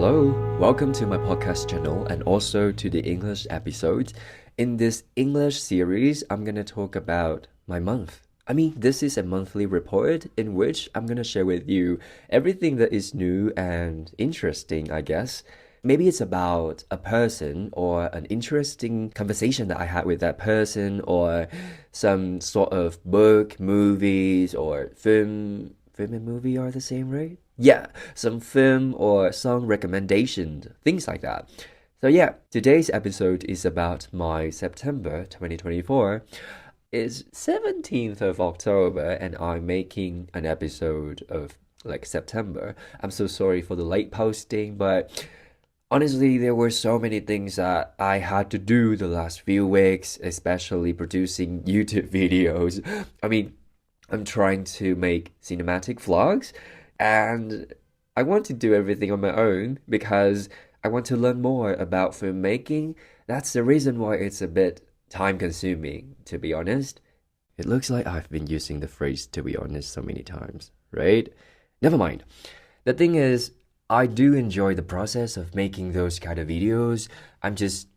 Hello, welcome to my podcast channel and also to the English episode. In this English series, I'm going to talk about my month. This is a monthly report in which I'm going to share with you everything that is new and interesting, I guess. Maybe it's about a person or an interesting conversation that I had with that person or some sort of book, movies, or film. Film and movie are the same, right? Yeah, some film or song recommendation, things like that. So yeah, today's episode is about my September 2024. It's 17th of October and I'm making an episode of September. I'm so sorry for the late posting, but honestly, there were so many things that I had to do the last few weeks, especially producing YouTube videos. I'm trying to make cinematic vlogs and I want to do everything on my own because I want to learn more about filmmaking. That's the reason why it's a bit time consuming, to be honest. It looks like I've been using the phrase "to be honest" so many times, right? Never mind. The thing is, I do enjoy the process of making those kind of videos. I'm just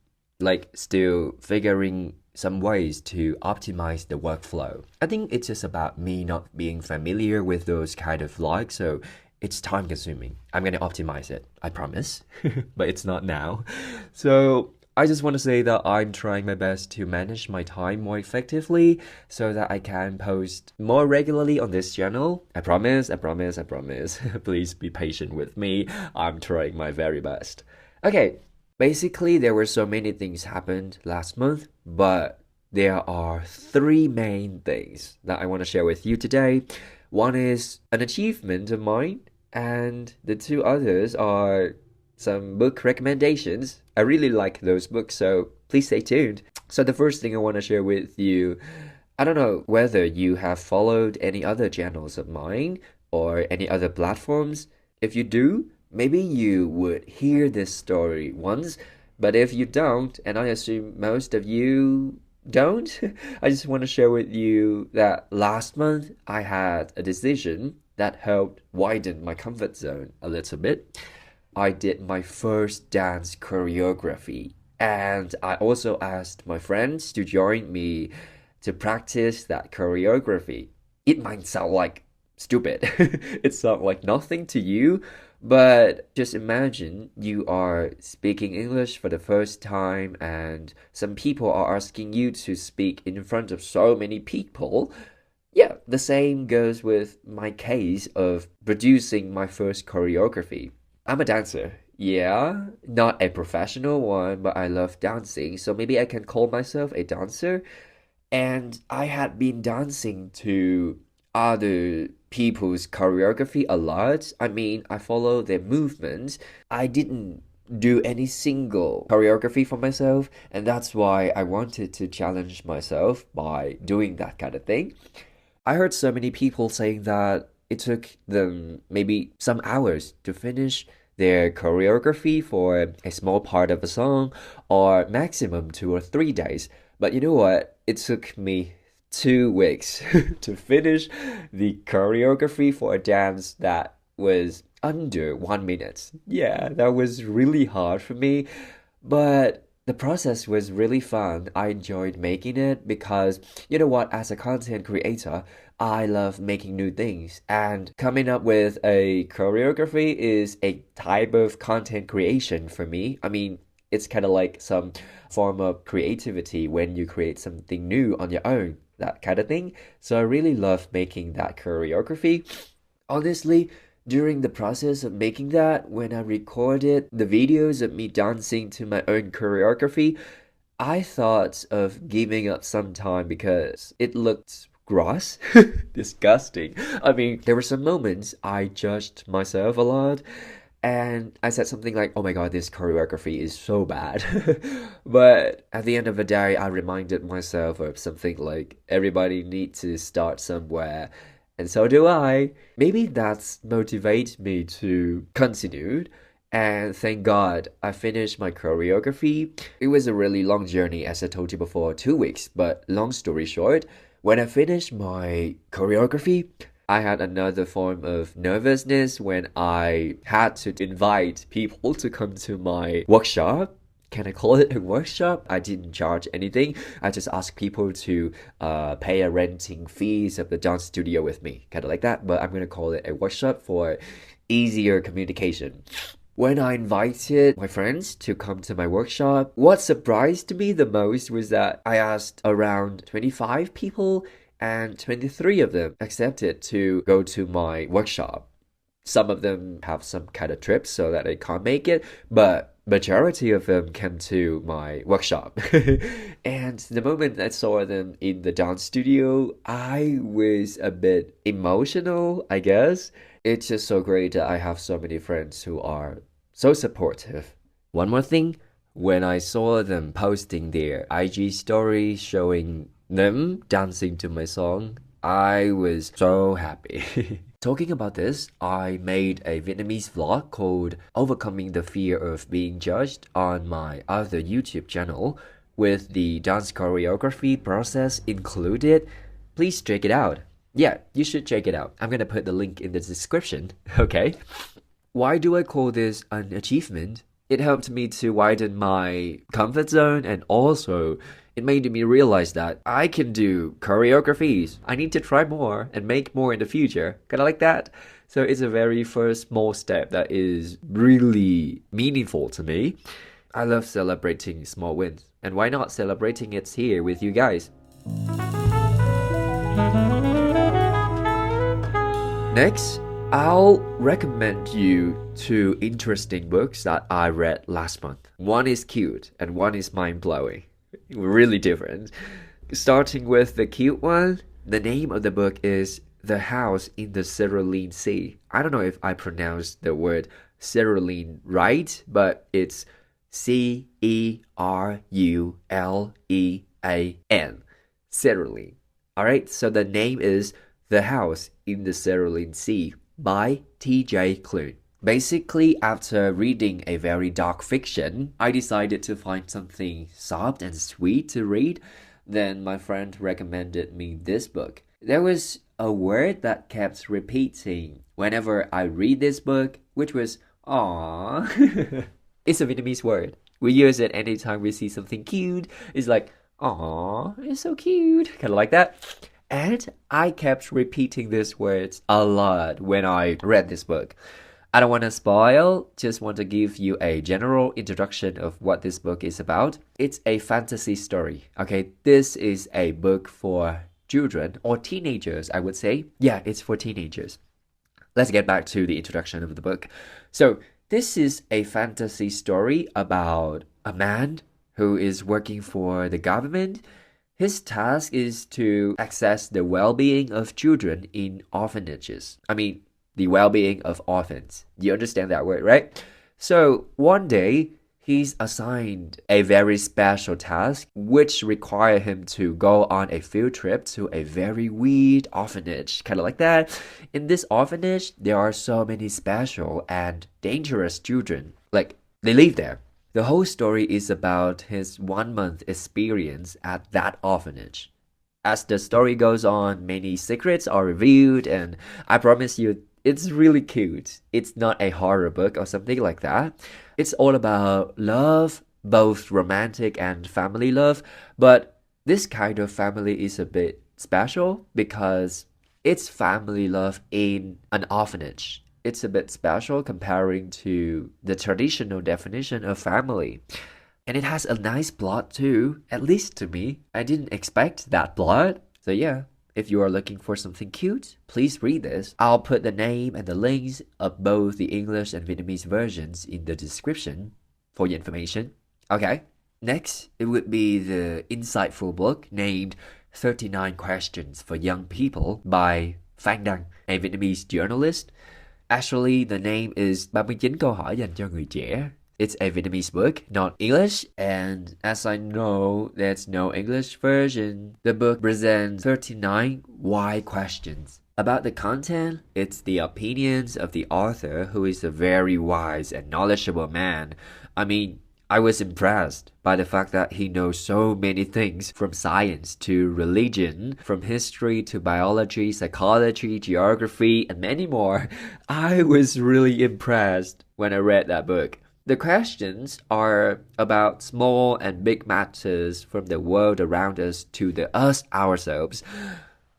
still figuring some ways to optimize the workflow. I think it's just about me not being familiar with those kind of vlogs, so it's time consuming. I'm gonna optimize it, I promise, but it's not now. So I just want to say that I'm trying my best to manage my time more effectively so that I can post more regularly on this channel. I promise, I promise, I promise. Please be patient with me. I'm trying my very best. Okay, basically there were so many things happened last month, but there are three main things that I want to share with you today. One is an achievement of mine, and the two others are some book recommendations. I really like those books, so please stay tuned. So the first thing I want to share with you, I don't know whether you have followed any other channels of mine or any other platforms. If you do, maybe you would hear this story once, but if you don't, and I assume most of you don't, I just want to share with you that last month I had a decision that helped widen my comfort zone a little bit. I did my first dance choreography, and I also asked my friends to join me to practice that choreography. It might sound like stupid, it sounds like nothing to you, but just imagine you are speaking English for the first time and some people are asking you to speak in front of so many people. Yeah, the same goes with my case of producing my first choreography. I'm a dancer. Yeah, not a professional one, but I love dancing, so maybe I can call myself a dancer. And I had been dancing to other people's choreography a lot. I follow their movements. I didn't do any single choreography for myself, and that's why I wanted to challenge myself by doing that kind of thing. I heard so many people saying that it took them maybe some hours to finish their choreography for a small part of a song, or maximum 2 or 3 days. But you know what? It took me 2 weeks to finish the choreography for a dance that was under 1 minute. Yeah, that was really hard for me, but the process was really fun. I enjoyed making it because, you know what, as a content creator, I love making new things, and coming up with a choreography is a type of content creation for me. It's kind of like some form of creativity when you create something new on your own, that kind of thing. So I really love making that choreography. Honestly, during the process of making that, when I recorded the videos of me dancing to my own choreography, I thought of giving up some time because it looked gross, disgusting. There were some moments I judged myself a lot and I said something like, oh my god, this choreography is so bad. But at the end of the day, I reminded myself of something like, everybody needs to start somewhere, and so do I. Maybe that's motivates me to continue. And thank God I finished my choreography. It was a really long journey, as I told you before, 2 weeks. But long story short, when I finished my choreography, I had another form of nervousness when I had to invite people to come to my workshop. Can I call it a workshop? I didn't charge anything. I just asked people to pay a renting fees of the dance studio with me, kind of like that. But I'm gonna call it a workshop for easier communication. When I invited my friends to come to my workshop, what surprised me the most was that I asked around 25 people and 23 of them accepted to go to my workshop. Some of them have some kind of trips so that they can't make it, but majority of them came to my workshop. And the moment I saw them in the dance studio, I was a bit emotional, I guess. It's just so great that I have so many friends who are so supportive. One more thing, when I saw them posting their IG stories showing them dancing to my song, I was so happy. Talking about this, I made a Vietnamese vlog called Overcoming the Fear of Being Judged on my other YouTube channel with the dance choreography process included. Please check it out. Yeah, you should check it out. I'm gonna put the link in the description, okay? Why do I call this an achievement? It helped me to widen my comfort zone, and also it made me realize that I can do choreographies. I need to try more and make more in the future. Kind of like that. So it's a very first small step that is really meaningful to me. I love celebrating small wins. And why not celebrating it here with you guys? Next, I'll recommend you two interesting books that I read last month. One is cute and one is mind-blowing. Really different. Starting with the cute one, the name of the book is The House in the Cerulean Sea. I don't know if I pronounced the word cerulean right, but it's Cerulean. Cerulean. Alright, so the name is The House in the Cerulean Sea by T.J. Klune. Basically, after reading a very dark fiction, I decided to find something soft and sweet to read. Then my friend recommended me this book. There was a word that kept repeating whenever I read this book, which was aww. It's a Vietnamese word. We use it anytime we see something cute. It's like, aww, it's so cute. Kind of like that. And I kept repeating these words a lot when I read this book. I don't want to spoil, just want to give you a general introduction of what this book is about. It's a fantasy story, okay? This is a book for children or teenagers, I would say. Yeah, it's for teenagers. Let's get back to the introduction of the book. So, this is a fantasy story about a man who is working for the government. His task is to access the well-being of children in orphanages. The well-being of orphans. You understand that word, right? So one day, he's assigned a very special task, which require him to go on a field trip to a very weird orphanage, kind of like that. In this orphanage, there are so many special and dangerous children. Like, they live there. The whole story is about his 1 month experience at that orphanage. As the story goes on, many secrets are revealed, and I promise you, it's really cute. It's not a horror book or something like that. It's all about love, both romantic and family love. But this kind of family is a bit special because it's family love in an orphanage. It's a bit special comparing to the traditional definition of family. And it has a nice plot too, at least to me. I didn't expect that plot. So yeah. If you are looking for something cute, please read this. I'll put the name and the links of both the English and Vietnamese versions in the description for your information. Okay, next, it would be the insightful book named 39 Questions for Young People by Phan Đăng, a Vietnamese journalist. Actually, the name is 39 câu hỏi dành cho người trẻ. It's a Vietnamese book, not English, and as I know there's no English version, the book presents 39 why questions. About the content, it's the opinions of the author, who is a very wise and knowledgeable man. I was impressed by the fact that he knows so many things from science to religion, from history to biology, psychology, geography, and many more. I was really impressed when I read that book. The questions are about small and big matters from the world around us to the us ourselves.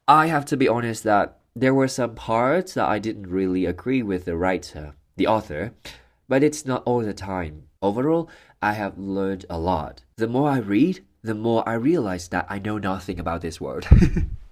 I have to be honest that there were some parts that I didn't really agree with the writer, the author, but it's not all the time. Overall, I have learned a lot. The more I read, the more I realize that I know nothing about this world.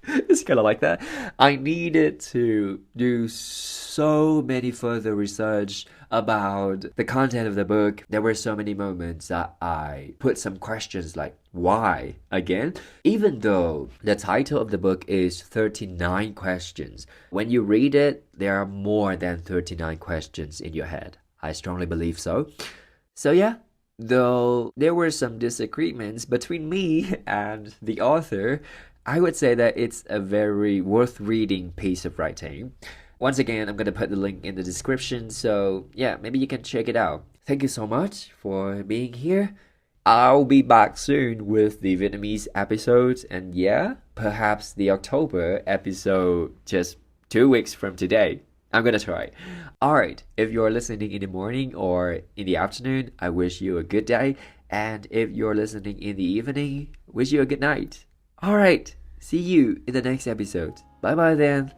It's kind of like that. I needed to do so many further research about the content of the book. There were so many moments that I put some questions like, why again? Even though the title of the book is 39 questions, when you read it, there are more than 39 questions in your head. I strongly believe so. So yeah, though there were some disagreements between me and the author, I would say that it's a very worth reading piece of writing. Once again, I'm going to put the link in the description, so yeah, maybe you can check it out. Thank you so much for being here. I'll be back soon with the Vietnamese episodes, and yeah, perhaps the October episode just 2 weeks from today. I'm gonna try. Alright, if you're listening in the morning or in the afternoon, I wish you a good day. And if you're listening in the evening, wish you a good night. Alright, see you in the next episode. Bye bye then.